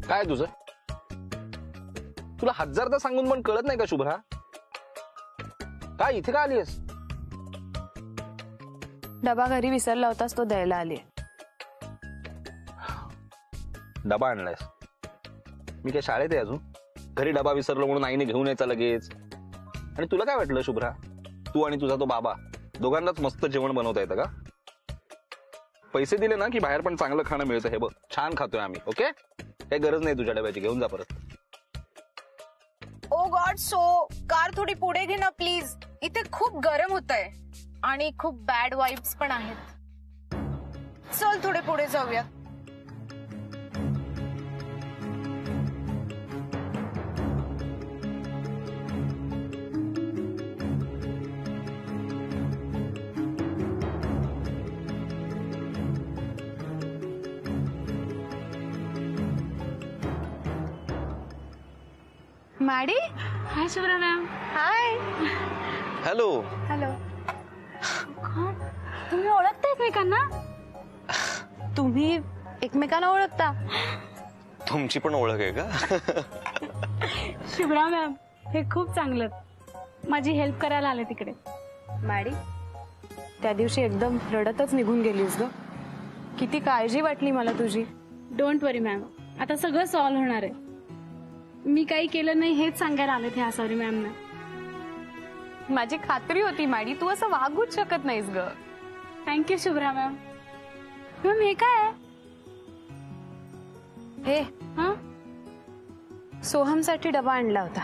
काय तुझं? तुला हजारदा सांगून पण कळत नाही का शुभ्रा? काय इथे का आलीस? डबा घरी विसरला होतास तो द्यायला आली. डबा आणलायस? मी काय शाळेत आहे अजून? घरी डबा विसरलो म्हणून आईने घेऊन यायचा लगेच? आणि तुला काय वाटलं शुभ्रा, तू आणि तुझा तो बाबा दोघांनाच मस्त जेवण बनवता येतं का? पैसे दिले ना की बाहेर पण चांगलं खाणं मिळतं. हे बघ, छान खातोय आम्ही. ओके, काही गरज नाही तुझ्या डब्याची, घेऊन जा परत. ओ गॉड, सो कार थोडी पुढे घे ना प्लीज. इथे खूप गरम होतंय आणि खूप बॅड वाइब्स पण आहेत. चल थोडे पुढे जाऊया. मॅडी. हाय शुभ्रा मॅम. हाय. हॅलो. हॅलो. तुम्ही ओळखता एकमेकांना? तुम्ही एकमेकांना ओळखता? तुमची पण ओळख आहे का? शुभ्रा मॅम हे खूप चांगलं, माझी हेल्प करायला आले तिकडे. मॅडी, त्या दिवशी एकदम रडतच निघून गेलीस ग. किती काळजी वाटली मला तुझी. डोंट वरी मॅम, आता सगळं सॉल्व्ह होणार आहे. मी काही केलं नाही हेच सांगायला आले ह्या सॉरी मॅम ना. माझी खात्री होती मॅडी, तू असं वागूच शकत नाहीस ग. Thank you Shubhra ma'am. मॅम हे काय आहे? हे हा, सोहमसाठी डबा आणला होता,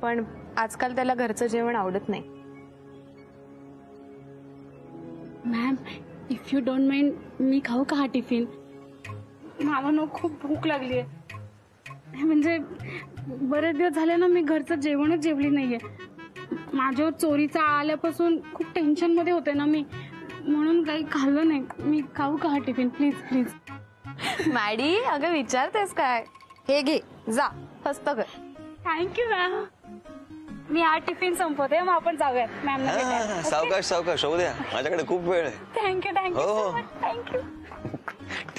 पण आजकाल त्याला घरचं जेवण आवडत नाही. Ma'am if you don't mind मी खाऊ का हा टिफिन? मला ना खूप भूक लागली आहे. म्हणजे बरेच दिवस झाले ना मी घरचं जेवणच जेवली नाहीये. माझ्यावर चोरीचा आल्यापासून खूप टेन्शन मध्ये होते ना मी, म्हणून काही खाल्लं नाही. मी खाऊ का हा टिफिन प्लीज प्लीज? मॅडी अगं विचारतेस काय? हे घे, जा फस्त कर. Thank you ma'am. मी हा टिफिन संपवते, मग आपण जाऊयात मॅम. सावकाश सावकाश होऊ द्या, माझ्याकडे खूप वेळ आहे. थँक्यू थँक्यू हो. थँक्यू.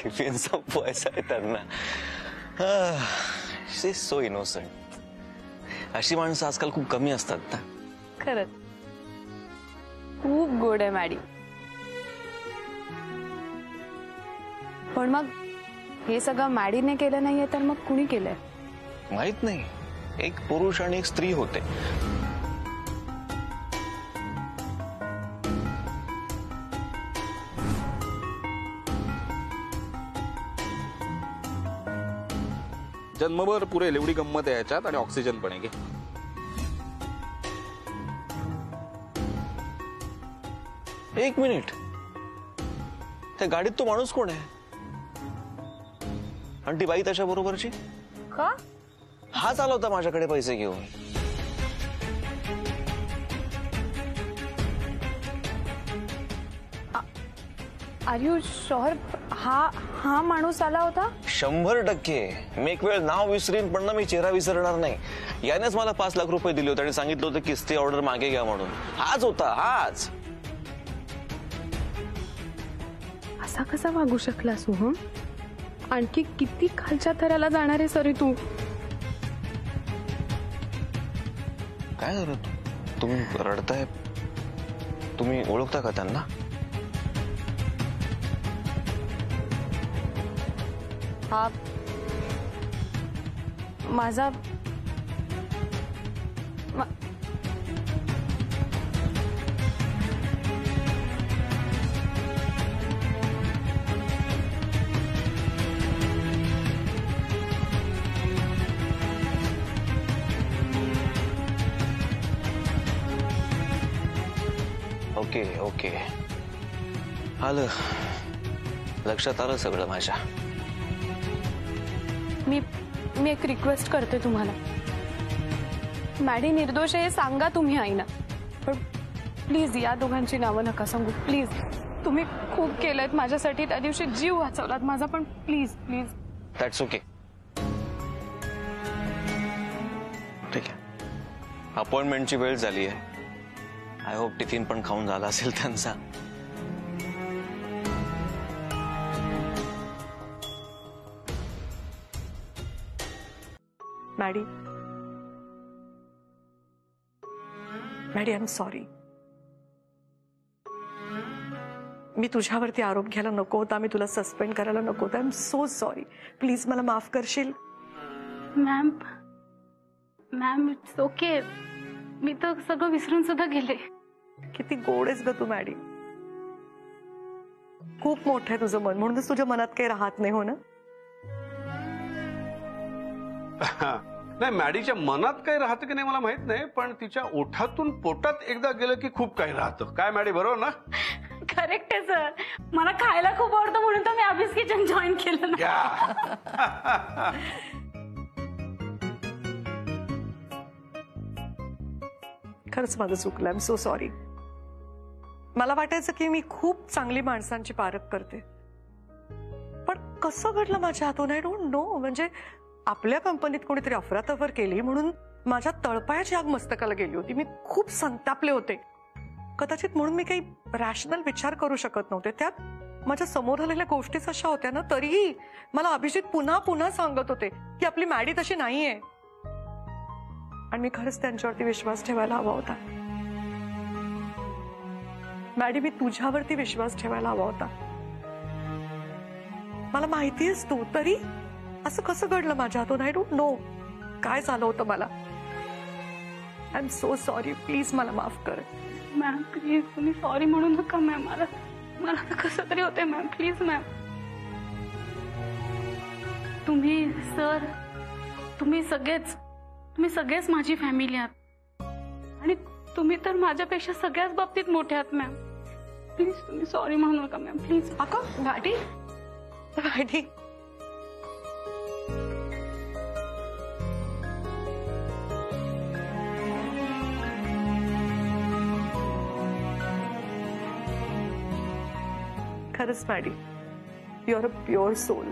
टिफिन संपवायचा आहे त्यांना. शी इज सो इनोसंट. अशी माणसं आजकाल खूप कमी असतात ना. खरंच खूप गोड आहे मॅडी. पण मग हे सगळं मॅडीने केलं नाहीये तर मग कुणी केलंय? माहित नाही. एक पुरुष आणि एक स्त्री होते. जन्मभर पुरेल एवढी गंमत आहे याच्यात, आणि ऑक्सिजन पण आहे. एक मिनिट, त्या गाडीत तो माणूस कोण आहे? आणि ती बाई त्याच्या बरोबरची? का? हाच आला होता माझ्याकडे पैसे घेऊन. Are you sure? हा माणूस आला होता? 100%. मी एक वेळ नाव विसरीन पण ना मी चेहरा विसरणार नाही. यानेच मला 5 लाख रुपये दिले होते आणि सांगितलं होतं किस्ती ऑर्डर मागे घ्या म्हणून. हाच होता, हाच. असा कसा वागू शकला सोहम? आणखी किती खालच्या थराला जाणार आहे सरी तू? काय झालं? तुम्ही रडताय? तुम्ही ओळखता का त्यांना? हा माझा ओके ओके, आलं लक्षात, आलं सगळं माझ्या. मी एक रिक्वेस्ट करते तुम्हाला. मॅडी निर्दोष आहे सांगा तुम्ही आईना, पण प्लीज या दोघांची नावं नका सांगू प्लीज. तुम्ही खूप केलंय माझ्यासाठी, त्या दिवशी जीव वाचवलात माझा, पण प्लीज प्लीज. That's okay. ठीक आहे, अपॉइंटमेंटची वेळ झाली आहे. आय होप टिफिन पण खाऊन झाला असेल त्यांचा. Maddy I am sorry. मी तुझ्यावरती आरोप घ्यायला नको होता, मी तुला सस्पेंड करायला नको होता. I am so sorry. Please मला माफ करशील? Ma'am it's okay. मी तर सगळं विसरून सुद्धा गेले. किती गोड आहेस ग तू मॅडी. खूप मोठं आहे तुझं मन, म्हणूनच तुझ्या मनात काही राहत नाही, हो ना? नाही, मॅडीच्या मनात काही राहतं की नाही मला माहित नाही, पण तिच्या ओठातून पोटात एकदा गेलं की खूप काही राहतं. काय मॅडी, बरोबर ना? करेक्ट आहे सर. मला खायला खूप आवडतं म्हणून तर मी अभिस किचन जॉईन केलं ना. खरंच माझं चुकलं. I am so sorry. मला वाटायचं की मी खूप चांगली माणसांची पारख करते, पण कसं घडलं माझ्या हातून आय डोंट नो. म्हणजे आपल्या कंपनीत कोणीतरी अफरातफर केली म्हणून माझ्या तळपायाची आग मस्तकाला गेली होती. मी खूप संतापले होते कदाचित, म्हणून मी काही रॅशनल विचार करू शकत नव्हते. त्यात माझ्या समोर आलेल्या गोष्टीच अशा होत्या ना, तरीही मला अभिजित पुन्हा पुन्हा सांगत होते की आपली मॅडी तशी नाहीये. आणि मी खरंच त्यांच्यावरती विश्वास ठेवायला हवा होता. मॅडी, मी तुझ्यावरती विश्वास ठेवायला हवा होता. मला माहितीयेस तू, तरी असं कसं घडलं माझ्या हातून? आय डोंट नो काय झालं होतं मला. I am so sorry. Please मला माफ कर. मॅम प्लीज तुम्ही सॉरी म्हणू नका मॅम. मला तर कसं तरी होते मॅम. Please ma'am. तुम्ही सर, तुम्ही सगळेच माझी फॅमिली आहात आणि तुम्ही तर माझ्यापेक्षा सगळ्याच बाबतीत मोठे आहात मॅम. प्लीज तुम्ही सॉरी म्हणू नका मॅम. प्लीज. मॅडी खरंच Maddy, you are a pure soul.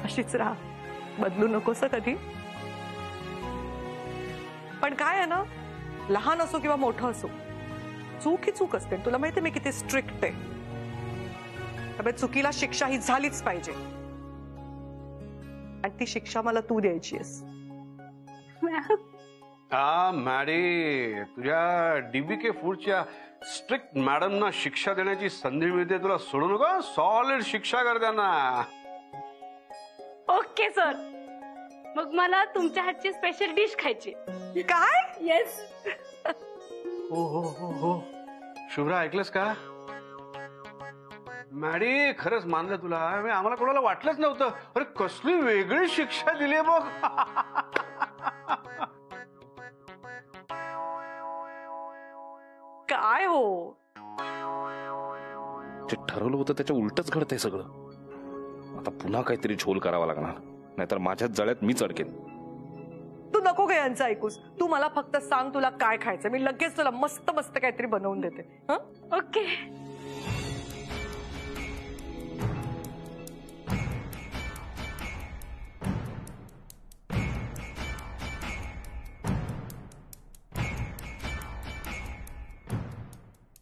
अशीच राहा, बदलू नकोस कधी. पण काय आहे ना, लहान असो किंवा मोठं असो, चूक ही चूक असते. तुला माहिती मी किती स्ट्रिक्ट आहे. त्यामुळे चुकीला शिक्षा ही झालीच पाहिजे, आणि ती शिक्षा मला तू द्यायची आहेस. मॅडी, तुझ्या डीबीके फूडच्या स्ट्रिक्ट मॅडमना शिक्षा देण्याची संधी मिळते, तुला सोडू नका. सॉलिड शिक्षा कर त्यांना. Okay sir. मग मला तुमच्या हातची स्पेशल डिश खायची. काय? येस. हो हो हो हो. शुभ्रा, ऐकलंस का? मॅडी, खरंच मानलं तुला. आम्हाला कोणाला वाटलंच नव्हतं. अरे कसली वेगळी शिक्षा दिली बघ. काय हो, जे ठरवलं होतं त्याच्या उलटच घडतंय सगळं. आता पुन्हा काहीतरी झोल करावा लागणार, नाहीतर माझ्याच जळ्यात मीच अडकेन. तू नको ग यांचं ऐकूस. तू मला फक्त सांग तुला काय खायचं, मी लगेच तुला मस्त मस्त काहीतरी बनवून देते. ओके.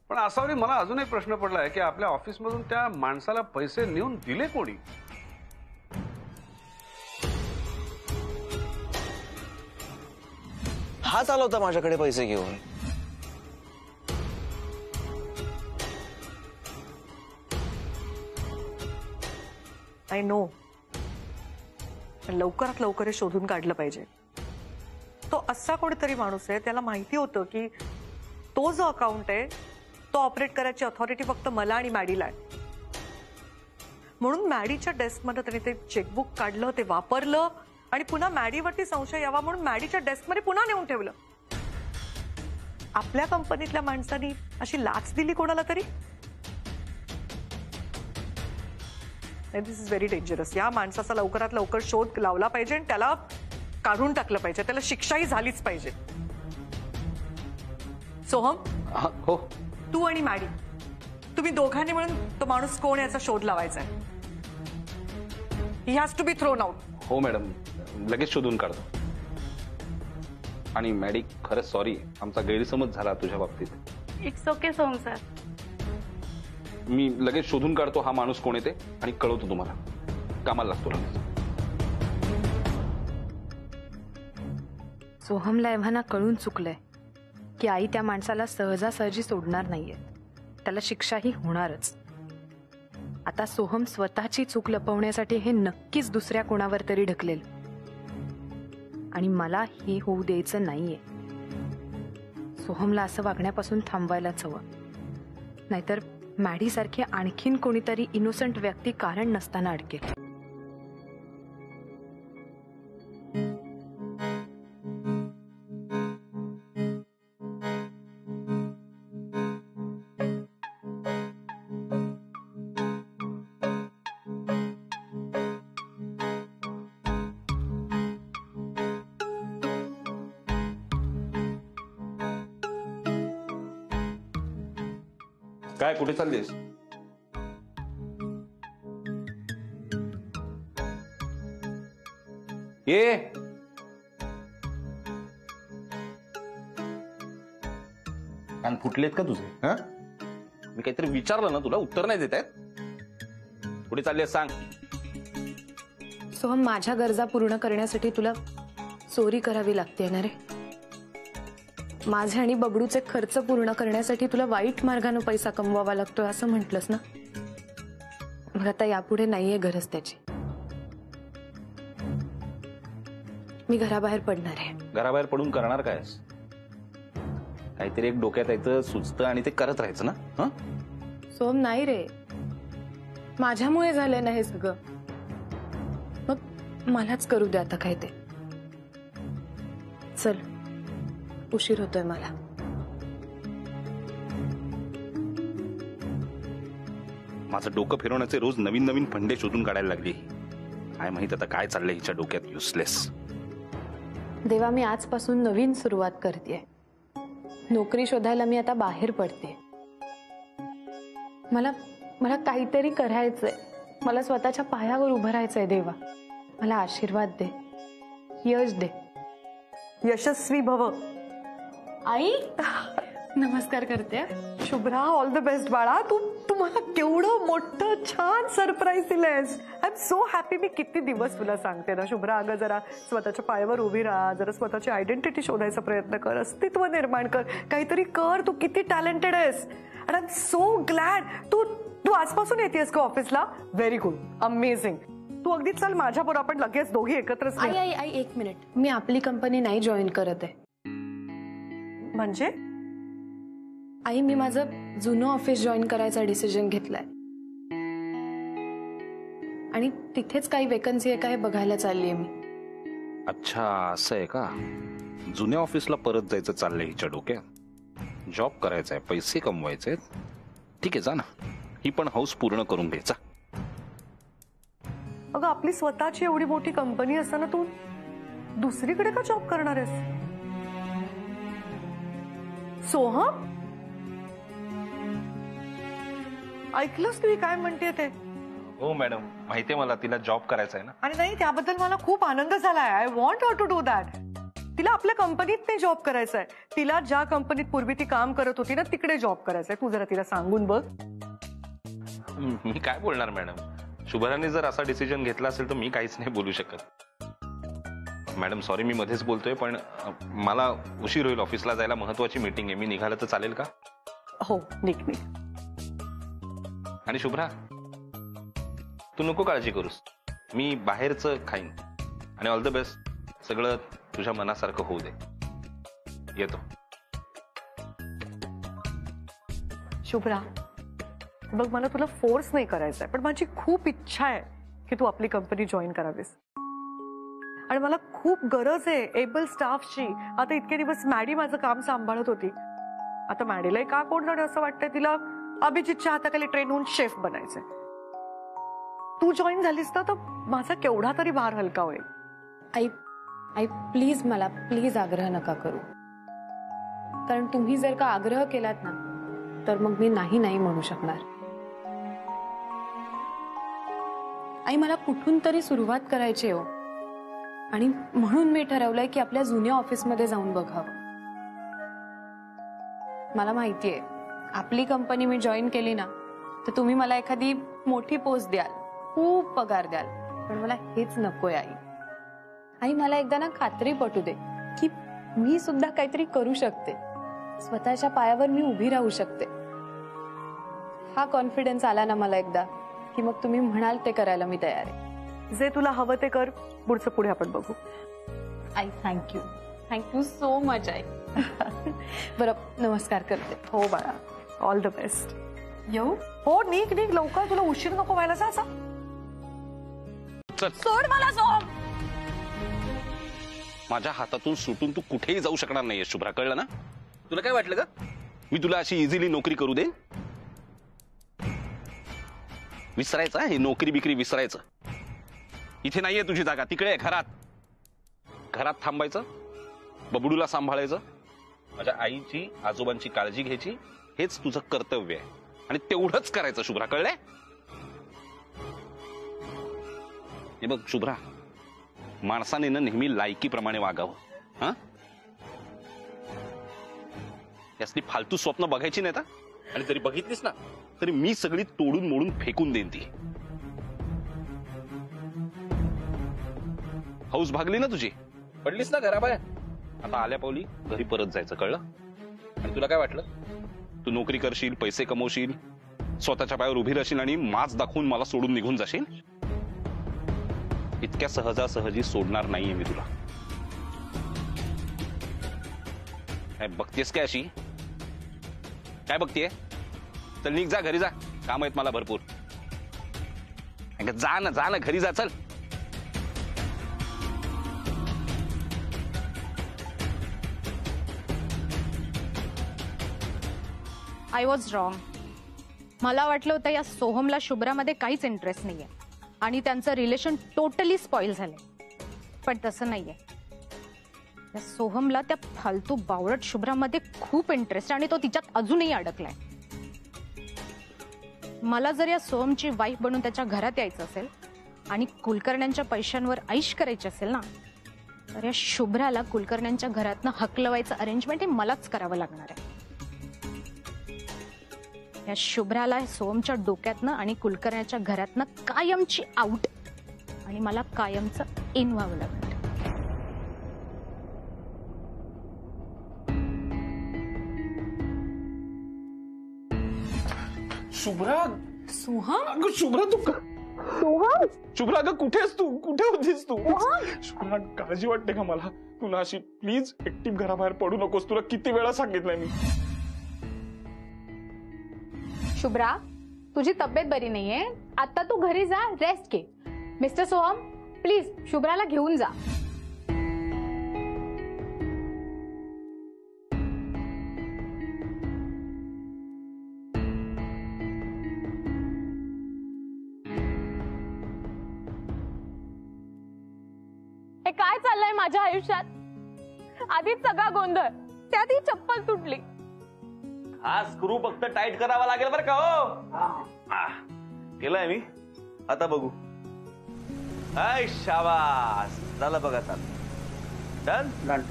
पण असावरी मला अजून एक प्रश्न पडलाय की आपल्या ऑफिसमधून त्या माणसाला पैसे नेऊन दिले कोणी? हाच आला होता माझ्याकडे पैसे घेऊन. आय नो, लवकरात लवकर हे शोधून काढलं पाहिजे. तो असा कोणीतरी माणूस आहे, त्याला माहिती होतं की तो जो अकाउंट आहे तो ऑपरेट करायची अथॉरिटी फक्त मला आणि मॅडीला आहे. म्हणून मॅडीच्या डेस्कमध्ये त्यांनी ते चेकबुक काढलं, ते वापरलं आणि पुन्हा मॅडीवरती संशय यावा म्हणून मॅडीच्या डेस्कमध्ये पुन्हा नेऊन ठेवलं. आपल्या कंपनीतल्या माणसांनी अशी लाच दिली कोणाला तरी? दिस इज व्हेरी डेंजरस. या माणसाचा लवकरात लवकर शोध लावला पाहिजे आणि त्याला काढून टाकलं पाहिजे. त्याला शिक्षाही झालीच पाहिजे. सोहम, हो, तू आणि मॅडी, तुम्ही दोघांनी मिळून तो माणूस कोण याचा शोध लावायचा आहे. He has to be thrown out. हो मॅडम, लगेच शोधून काढतो. आणि मॅडी, खरंच सॉरी, आमचा गैरसमज झाला तुझ्या बाबतीत. It's okay Soham sir. मी लगेच शोधून काढतो हा माणूस कोण येते आणि कळवतो तुम्हाला. कामाला लागतो लगेच. सोहमला एव्हाना कळून चुकलंय की आई त्या माणसाला सहजासहजी सोडणार नाहीये. त्याला शिक्षाही होणारच. आता सोहम स्वतःची चूक लपवण्यासाठी हे नक्कीच दुसऱ्या कोणावर तरी ढकलेल आणि मला हे होऊ द्यायचं नाहीये. सोहमला असं वागण्यापासून थांबवायलाच हवं. नाहीतर मॅडी सारखी आणखीन कोणीतरी इनोसंट व्यक्ती कारण नसताना अडकेल. काय कुठे चाललीस? ये कान फुटलेत का तुझे? हा, मी काहीतरी विचारलं ना तुला, उत्तर नाही देत आहेत. कुठे चाललीस सांग. सोहम, माझ्या गरजा पूर्ण करण्यासाठी तुला चोरी करावी लागते ना रे. माझे आणि बबडूचे खर्च पूर्ण करण्यासाठी तुला वाईट मार्गाने पैसा कमवावा लागतोय असं म्हटलंस ना. मग आता यापुढे नाहीये गरज त्याची. मी घराबाहेर पडणार आहे. घराबाहेर पडून करणार कायस? काहीतरी एक डोक्यात यायचं, सुचतं आणि ते करत राहायचं ना. हा, सोहम नाही रे, माझ्यामुळे झालंय ना हे सगळं. मग मलाच करू दे आता काय ते. चल, उशीर होतोय मला. माझं डोकं फिरवण्याचे रोज नवीन नवीन फंडे शोधून काढायला लागली. काय माहित आता काय चाललंय हिच्या डोक्यात. युसलेस. देवा, मी आजपासून नवीन सुरुवात करतेय. नोकरी शोधायला मी आता बाहेर पडते. मला मला काहीतरी करायचंय. मला स्वतःच्या पायावर उभं राहायचंय. देवा, मला आशीर्वाद दे, यश दे. यशस्वी भव. आई नमस्कार करते. शुभ्रा, ऑल द बेस्ट बाळा. तुम्हाला केवढं मोठं छान सरप्राईज दिलंयस. I am so happy. मी किती दिवस तुला सांगते ना शुभ्रा, अगं जरा स्वतःच्या पायावर उभी राहा, जरा स्वतःची आयडेंटिटी शोधायचा प्रयत्न कर, अस्तित्व निर्माण कर, काहीतरी कर. तू किती टॅलेंटेड आहेस. And I am so glad. तू आजपासून येतेस का ऑफिसला? Very good, amazing. तू अगदी चल माझ्याबरोबर, आपण लगेच दोघी एकत्रच. आई आई आई, एक मिनिट. मी आपली कंपनी नाही जॉईन करत आहे. म्हणजे? आई, मी माझं जुनं ऑफिस जॉईन करायचा डिसिजन घेतलाय आणि तिथेच काही वेकन्सी आहे का हे बघायला चाललीये मी. अच्छा, असं आहे का? जुन्या ऑफिसला परत जायचं चाललंय हिच्या डोक्यात. जॉब करायचा आहे, पैसे कमवायचे. ठीक आहे, जा ना. ही पण हौस पूर्ण करून घ्यायचा. अगं, आपली स्वतःची एवढी मोठी कंपनी असताना तू दुसरीकडे का जॉब करणार आहेस? सोहम, ऐकलंस तुम्ही काय म्हणते ते? हो मॅडम, माहितीये मला तिला जॉब करायचा आहे ना. आणि नाही, त्याबद्दल मला खूप आनंद झालाय. I want her to do that. तिला आपल्या कंपनीत नाही जॉब करायचा आहे. तिला ज्या कंपनीत पूर्वी ती काम करत होती ना तिकडे जॉब करायचा आहे. तू जरा तिला सांगून बघ. मी काय बोलणार मॅडम? शुभराने जर असा डिसिजन घेतला असेल तर मी काहीच नाही बोलू शकत. मॅडम सॉरी, मी मध्येच बोलतोय, पण मला उशीर होईल ऑफिसला जायला. महत्वाची मीटिंग आहे. मी निघालं तर चालेल का? हो, निघ. आणि शुभ्रा, तू नको काळजी करूस. मी बाहेरचं खाईन. आणि ऑल द बेस्ट. सगळं तुझ्या मनासारखं होऊ दे. येतो. शुभ्रा, बघ, मला तुला फोर्स नाही करायचा आहे, पण माझी खूप इच्छा आहे की तू आपली कंपनी जॉईन करावीस. आणि मला खूप गरज आहे एबल स्टाफची. आता इतके दिवस मॅडी माझं काम सांभाळत होती. आता मॅडीलाही का कोण जाणे असं वाटतंय तिला अभिजितच्या हाताखाली ट्रेन होऊन शेफ बनायचंय. तू जॉईन झालीस ना तर माझा केवढा तरी भार हलका होईल. आई आई, प्लीज, मला प्लीज आग्रह नका करू. कारण तुम्ही जर का आग्रह केलात ना तर मग मी नाही नाही म्हणू शकणार. आई, मला कुठून तरी सुरुवात करायची हो. आणि म्हणून मी ठरवलंय की आपल्या जुन्या ऑफिसमध्ये जाऊन बघावं. मला माहितीये आपली कंपनी मी जॉईन केली ना तर तुम्ही मला एखादी मोठी पोस्ट द्याल, खूप पगार द्याल, पण मला हेच नकोय आई. आई, मला एकदा ना खात्री पटू दे की मी सुद्धा काहीतरी करू शकते, स्वतःच्या पायावर मी उभी राहू शकते. हा कॉन्फिडन्स आला ना मला एकदा की मग तुम्ही म्हणाल ते करायला मी तयार आहे. जे तुला हवं ते कर, पुढचं पुढे आपण बघू. आई थँक्यू सो मच आई. बरं नमस्कार करते. हो बाळा, ऑल द बेस्ट. येऊ? हो निघ निघ लवकर, तुला उशीर नको व्हायला. जा. चल, सोड मला सोड. माझ्या हातातून सुटून तू कुठेही जाऊ शकणार नाहीये शुभ्रा, कळलं ना? तुला काय वाटलं का मी तुला अशी इझिली नोकरी करू दे? विसरायचं हे नोकरी बिकरी विसरायचं. इथे नाहीये तुझी जागा, तिकडे आहे, घरात थांबायचं, बबडूला सांभाळायचं, माझ्या आईची आजोबांची काळजी घ्यायची, हेच तुझं कर्तव्य आहे आणि तेवढंच करायचं शुभ्रा, कळलंय? हे बघ शुभ्रा, माणसाने ना नेहमी लायकीप्रमाणे वागावं. हा, यासनी फालतू स्वप्न बघायची नाहीत. आणि जरी बघितलीस ना तरी मी सगळी तोडून मोडून फेकून देईन ती. हाऊस भागली ना तुझी, पडलीस ना घराबाहेर, आता आल्या पावली घरी परत जायचं, कळलं? आणि तुला काय वाटलं तू नोकरी करशील, पैसे कमवशील, स्वतःच्या पायावर उभी राहशील आणि माज दाखवून मला सोडून निघून जाशील? इतक्या सहजासहजी सोडणार नाहीये मी तुला. काय बघतेस काय अशी? काय बघतीये? चल निघ, जा घरी, जा, काम आहेत मला भरपूर. जा ना घरी जा, चल. I was wrong. मला वाटलं होतं या सोहमला शुभ्रामध्ये काहीच इंटरेस्ट नाहीये आणि त्यांचं रिलेशन टोटली स्पॉइल झालंय, पण तसं नाहीये. या सोहमला त्या फालतू बावळट शुभ्रामध्ये खूप इंटरेस्ट आणि तो तिच्यात अजूनही अडकलाय. मला जर या सोहमची वाईफ बनून त्याच्या घरात यायचं असेल आणि कुलकर्ण्यांच्या पैशांवर ऐश करायची असेल ना, तर या शुभ्राला कुलकर्ण्यांच्या घरातनं हकलवायचं अरेंजमेंट हे मलाच करावं लागणार आहे. या शुभ्राला सोहमच्या डोक्यातनं आणि कुलकर्ण्याच्या घरातनं कायमची आउट आणि मला कायमचं इन व्हावं लागणार. शुभ्रा, सोहम, अगं शुभ्रा, तू शुभ्रा, अगं कुठेस तू? कुठे होतीस तू? शुभ्रा, काळजी वाटते का मला? तू ना अशी प्लीज एकटी घराबाहेर पडू नकोस. तुला किती वेळा सांगितलंय मी. शुभ्रा, तुझी तब्येत बरी नाहीये, आता तू घरी जा, रेस्ट घे. मिस्टर सोहम, प्लीज शुभ्राला घेऊन जा. हे काय चाललंय माझ्या आयुष्यात? आधीच सगळा गोंधळ, त्यात ही चप्पल तुटली. हा स्क्रू फक्त टाईट करावा लागेल बरं का? हो केलंय मी, आता बघू. हाय शाबास, झालं बघा. डन.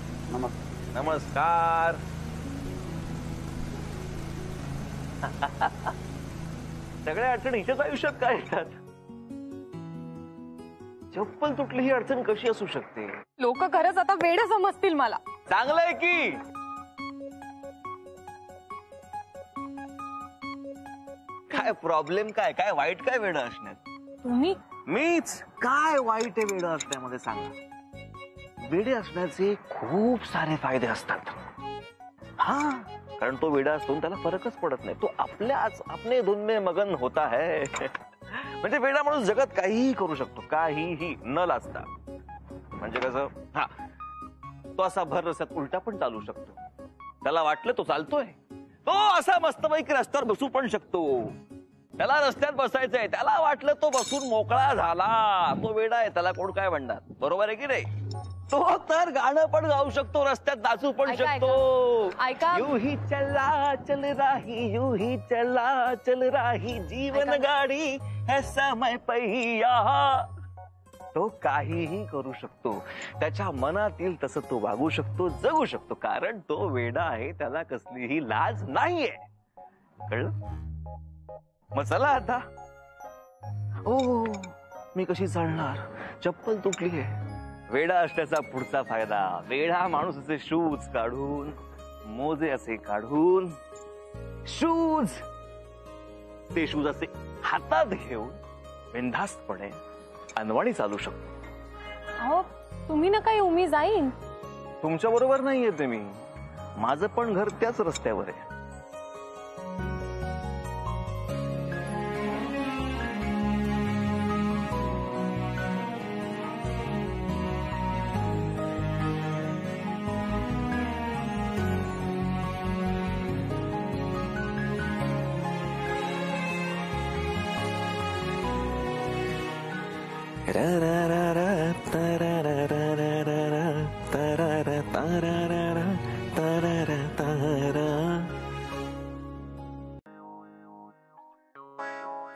नमस्कार. सगळ्या अडचणी हिच्याच आयुष्यात काय येतात? चप्पल तुटली ही अडचण कशी असू शकते? लोक खरंच आता वेड समजतील मला. चांगलंय की. काय प्रॉब्लेम काय? काय वाईट काय वेड असण्यात? तुम्ही मीच. काय वाईट आहे वेड असण्यामध्ये सांगा? वेडे असण्याचे खूप सारे फायदे असतात. हा, कारण तो वेडा असतो त्याला फरकच पडत नाही. तो आपल्याच अपने धुन में मगन होता है. म्हणजे वेडा माणूस जगात काहीही करू शकतो, काहीही न लाजता. म्हणजे कसं? हा, तो असा भर रस्त्यात उलटा पण चालू शकतो. त्याला वाटलं तो चालतोय, तो असा मस्तपैकी रस्त्यावर बसू पण शकतो. त्याला रस्त्यात बसायचंय, त्याला वाटलं तो बसून मोकळा झाला. तो वेडा आहे, त्याला कोण काय म्हणणार? बरोबर आहे की नाही? तो तर गाणं पण गाऊ शकतो, रस्त्यात नाचू पण शकतो. ऐका. यू ही चला चल राही, यू ही चला चल राही, जीवन गाडी है समय पहिया. तो काहीही करू शकतो. त्याच्या मनातील तसं तो वागू शकतो, जगू शकतो. कारण तो वेडा आहे, त्याला कसलीही लाज नाहीये. कळलं? मग चला आता. ओ, मी कशी चालणार? चप्पल तुटलीये, वेडा असण्याचा पुढचा फायदा, वेडा माणूस असे शूज काढून, मोजे असे काढून, शूज ते शूज असे हातात घेऊन बिनधास्तपणे अनवाणी चालू शकतो. अहो तुम्ही नका येऊ, मी जाईन. तुमच्या बरोबर नाही येते मी, माझं पण घर त्याच रस्त्यावर आहे.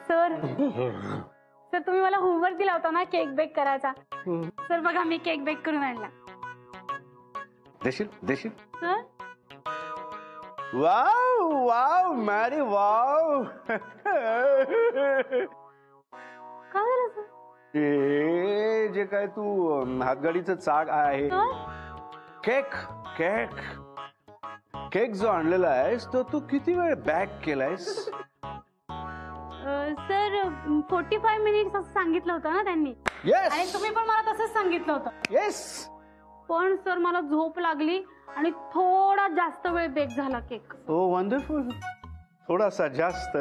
सर तुम्ही मला होमवर्क दिला होता ना केक बेक करायचा. सर बघा मी केक बेक करून आणला. देशील देशील. सर वाव वाव मॅरी वाव. काय झालं सर? हे जे काय तू हातगाडीचं चाक आहे, केक केक केक जो आणलेला आहेस तो तू किती वेळ बॅक केलायस? सर 45 मिनिट्स असं सांगितलं होतं ना त्यांनी. येस आणि तुम्ही पण मला तसंच सांगितलं होतं. येस. पण सर मला झोप लागली आणि थोडा जास्त वेळ बेक झाला केक. ओ वंडरफुल. थोडासा जास्त.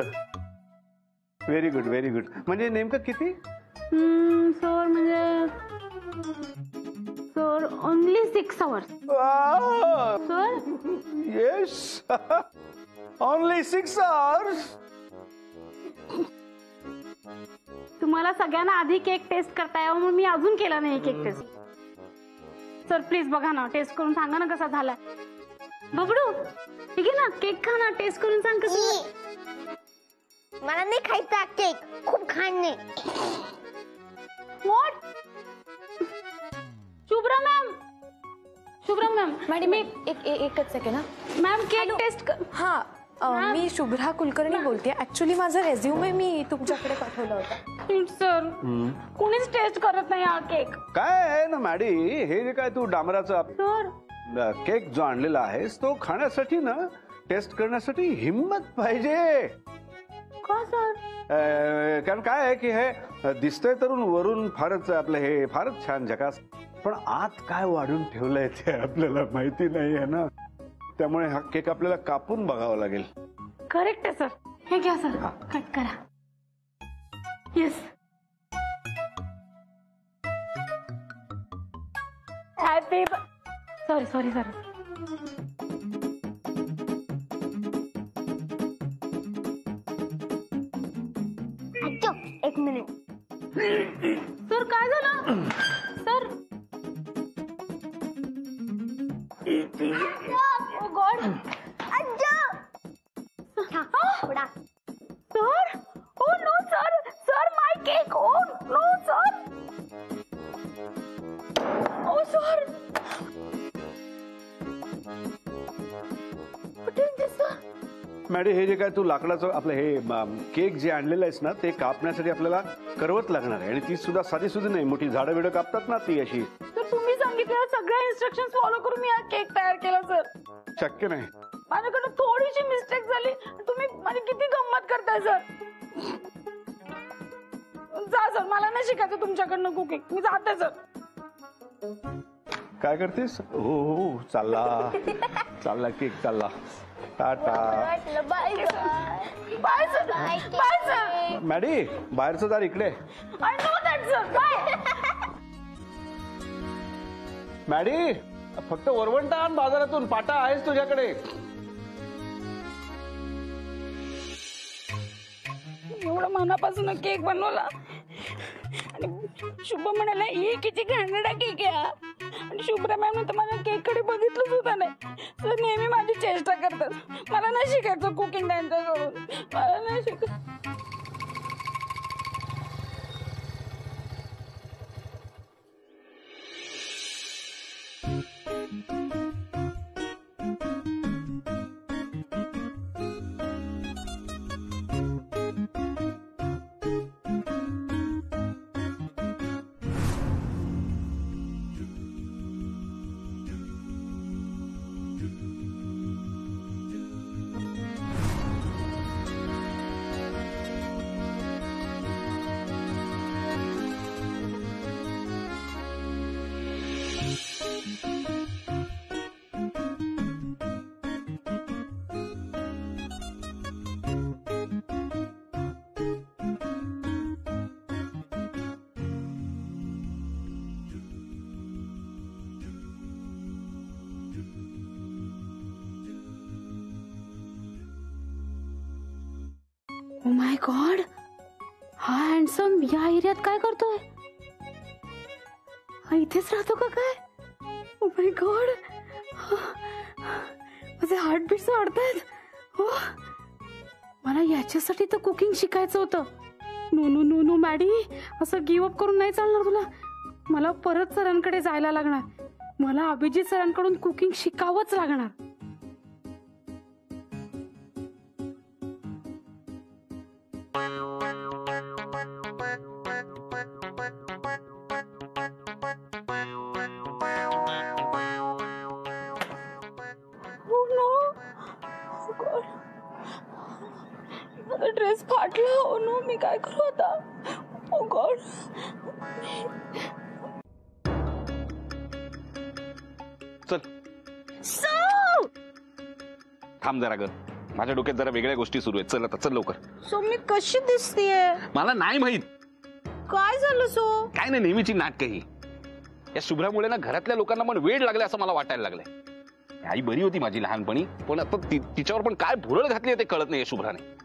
Very good very good. म्हणजे नेमकं किती? सर म्हणजे sir only 6 hours. Sir yes only 6 hours. तुम्हाला सगळ्यांना आधी केक टेस्ट करता यावं म्हणून मी अजून केला नाही केक टेस्ट. सर प्लीज बघा ना, टेस्ट करून सांगा ना कसा झालाय. बबडू ठीक आहे ना, केक खा ना, टेस्ट करून सांग कसं. मला नाही खायचा केक, खूप घाण नाही. What? Shubhra ma'am, Shubhra ma'am madam एकच सेकंड हा. मॅम केक टेस्ट हा मी शुभ्रा कुलकर्णी बोलते. ऍक्च्युली माझा रेझ्युमे मी तुमच्याकडे पाठवला होता. सर कोणीच टेस्ट करत नाही हा केक. काय आहे ना मॅडी, हे जे काय तू डांबराचा सर केक जो आणलेला आहेस तो खाण्यासाठी ना, टेस्ट करण्यासाठी हिम्मत पाहिजे. का सर? कारण काय आहे की हे दिसतंय तरुण वरून फारच आपलं हे फारच छान झकास, पण आत काय वाढून ठेवलंय ते आपल्याला माहिती नाही आहे ना. त्यामुळे हा केक आपल्याला कापून बघावा लागेल. करेक्ट आहे सर. हे घ्या सर, कट करा. Yes. Happy sorry sorry sorry. अच्छा, 1 मिनिट. सर काय झालं? Sir oh god. थोडा. Sir oh no sir, sir my cake. Oh no sir. Oh sir what is this sir? Maddy हे जे काय तू लाकडाचं आपलं हे केक जे आणलेलं आहेस ना, ते कापण्यासाठी आपल्याला करवत लागणार आहे. आणि ती सुद्धा साधी सुद्धा नाही, मोठी झाडं बिडं कापतात ना ती अशी. तर तुम्ही सांगितलेल्या सगळ्या इन्स्ट्रक्शन फॉलो करून मी हा केक तयार केला सर. शक्य नाही. माझ्याकडे थोडीशी मिस्टेक झाली, तुम्ही माझी किती गंमत करताय सर. जा सर, मला नाही शिकायचं तुमच्याकडनं कुकिंग, मी जाते सर. काय करतेस? हो चालला चालला केक चालला. Tata. Bye bye sir. Bye sir. Maddy बाहेरचं दार इकडे. I know that sir. Bye. Maddy फक्त वरवंटा आण बाजारातून, पाटा आहेस तुझ्याकडे. एवढं मनापासून केक बनवला आणि शुभ म्हणाला हे किती घाणेरडा केक आहे हा. आणि शुभ्रा मॅम तर माझ्या केक कडे बघितलं सुद्धा नाही. सर नेहमी माझी चेष्टा करतात. मला नाही शिकायचं कुकिंग त्यांच्याकडून, मला नाही शिकायचं. ओ माय गॉड, हा हँडसम या एरियात काय करतोय? हा इथेच राहतो का काय? ओ माय गॉड, माझे हार्टबीट्स वाढतायत. हो, मला याच्यासाठी तर कुकिंग शिकायचं होतं. No no no no Maddy, असं गिव्ह अप करून नाही चालणार तुला. मला परत सरांकडे जायला लागणार. मला अभिजित सरांकडून कुकिंग शिकावंच लागणार. माझा ड्रेस फाटला. हो नो, मी काय करू आता? ओ गॉड. चल थांब जरा ग, माझ्या डोक्यात जरा वेगळ्या गोष्टी सुरू आहेत. चल आता, चल लवकर. सो मी कशी दिसतीये? मला नाही माहित काय झालं सो? काय नाही, नेहमीची नाटक ही. या शुभ्रामुळे ना घरातल्या लोकांना पण वेळ लागले असं मला वाटायला लागलंय. आई बरी होती माझी लहानपणी, पण आता तिच्यावर पण काय भुरळ घातली ते कळत नाही शुभ्राने.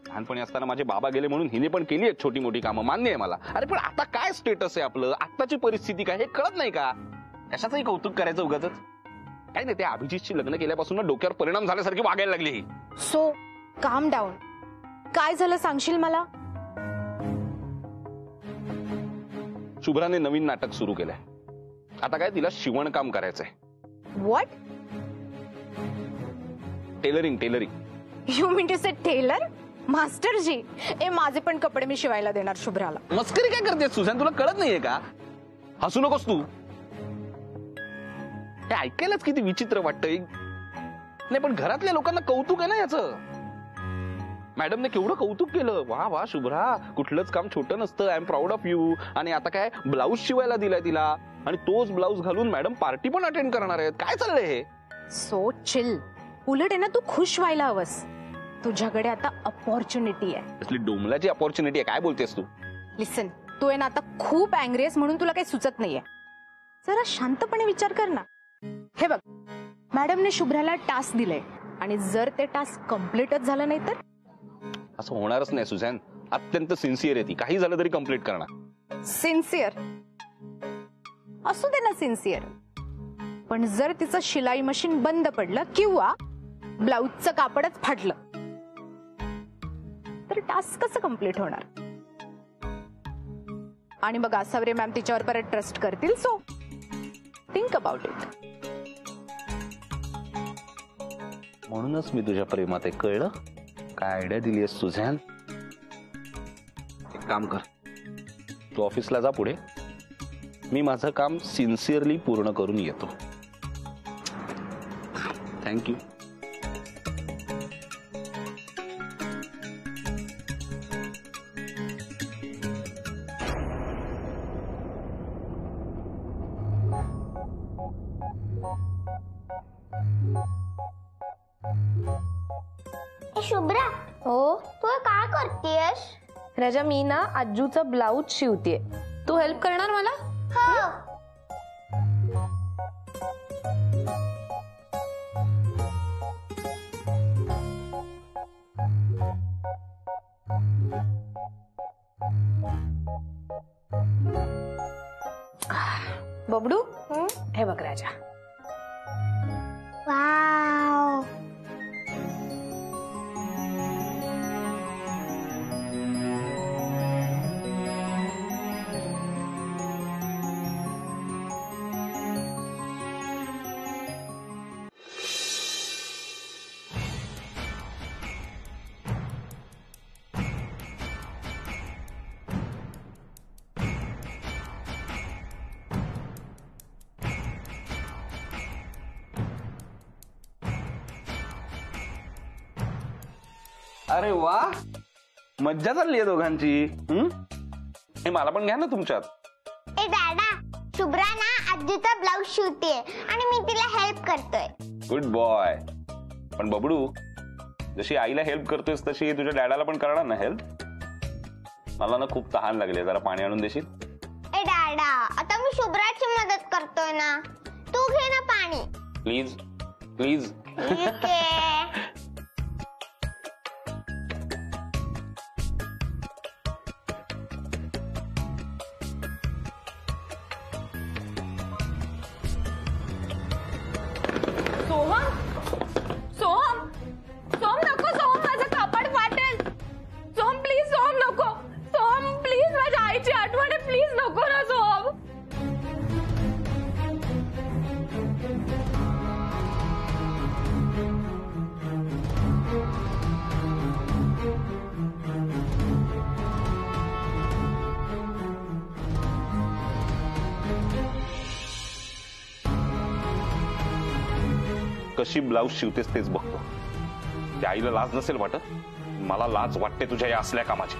लहानपणी असताना माझे बाबा गेले म्हणून हिने पण केली आहेत छोटी मोठी कामं, मान्य आहे मला. अरे पण आता काय स्टेटस आहे आपलं, आत्ताची परिस्थिती काय हे कळत नाही का? कशाचंही कौतुक करायचं उगाचच. काय नाही, त्या अभिजितशी लग्न केल्यापासून ना डोक्यावर परिणाम झाल्यासारखी वागायला लागली ही. सो काम डाऊन. काय झालं सांगशील मला? शुभ्राने नवीन नाटक सुरू केलंय. आता काय तिला शिवणकाम करायचंय. What? Tailoring. You mean to say tailor? Master ji, माझे पण कपडे मी शिवायला देणार शुभ्राला. मस्करी काय करतेस सुझॅन, तुला कळत नाहीये का? हसू नकोस तू. हे ऐकायलाच किती विचित्र वाटतंय. नाही पण घरातल्या लोकांना कौतुक आहे ना याचं. मॅडमने केवढं कौतुक केलं. वा वा शुभ्रा, कुठलंच काम छोटं नसतं. I am proud of you. आणि आता काय ब्लाऊज शिवायला दिलाय तिला, आणि तोच ब्लाऊज घालून मॅडम पार्टी पण अटेंड करणार आहेत. काय चाललंय हे? So chill. उलट आहे ना, तू खुश व्हायला हवंस. तुझ्याकडे आता अपॉर्च्युनिटी आहे. असली डोमलाची अपॉर्च्युनिटी आहे. काय बोलतेस तू? लिसन, तू आहे ना आता खूप अँग्री आहेस म्हणून तुला काही सुचत नाहीये. जरा शांतपणे विचार कर ना. हे बघ, मॅडमने शुभ्राला टास्क दिलंय, आणि जर ते टास्क कम्प्लीटच झालं नाही तर? असं होणारच नाही सुझॅन. अत्यंत सिन्सिअर आहे ती. काही झालं तरी कम्प्लीट करणार. सिन्सिअर असू दे ना, सिन्सिअर. पण जर तिचं शिलाई मशीन बंद पडलं किंवा ब्लाऊजचं कापडच फाटलं तर टास्क कसं कम्प्लीट होणार? आणि मग आसावरे मॅम तिच्यावर परत ट्रस्ट करतील. So think about it. म्हणूनच मी तुझ्या प्रेमात आहे, कळलं? काय आयडिया दिली आहेस सुझॅन? एक काम कर, तू ऑफिसला जा पुढे. मी माझं काम सिन्सिअरली पूर्ण करून येतो. थँक्यू. शुभ्रा, हो तू हे काय करतेस? राजा, मी ना आजूचा ब्लाऊज शिवतेय. तू हेल्प करणार मला? हो. बबडू, हे बघ राजा. वाव. अरे वा, मज्जा चालली आहे दोघांची. हे मला पण घ्या ना तुमच्यात. ए दादा, शुभ्रा ना आजूचा ब्लाऊज शिवते आणि मी तिला हेल्प करतोय. Good boy. पण बबडू, जशी आईला हेल्प करतोयस तशी तुझ्या डॅडाला पण करणार ना हेल्प? मला ना खूप तहान लागली, जरा पाणी आणून देशील? ए दादा, आता मी शुभ्राची मदत करतोय ना, तू घे ना पाणी. Please please. ठीक आहे. कशी ब्लाऊज शिवतेस तेच बघतो. त्या आईला लाज नसेल वाटत, मला लाज वाटते तुझ्या या असल्या कामाची.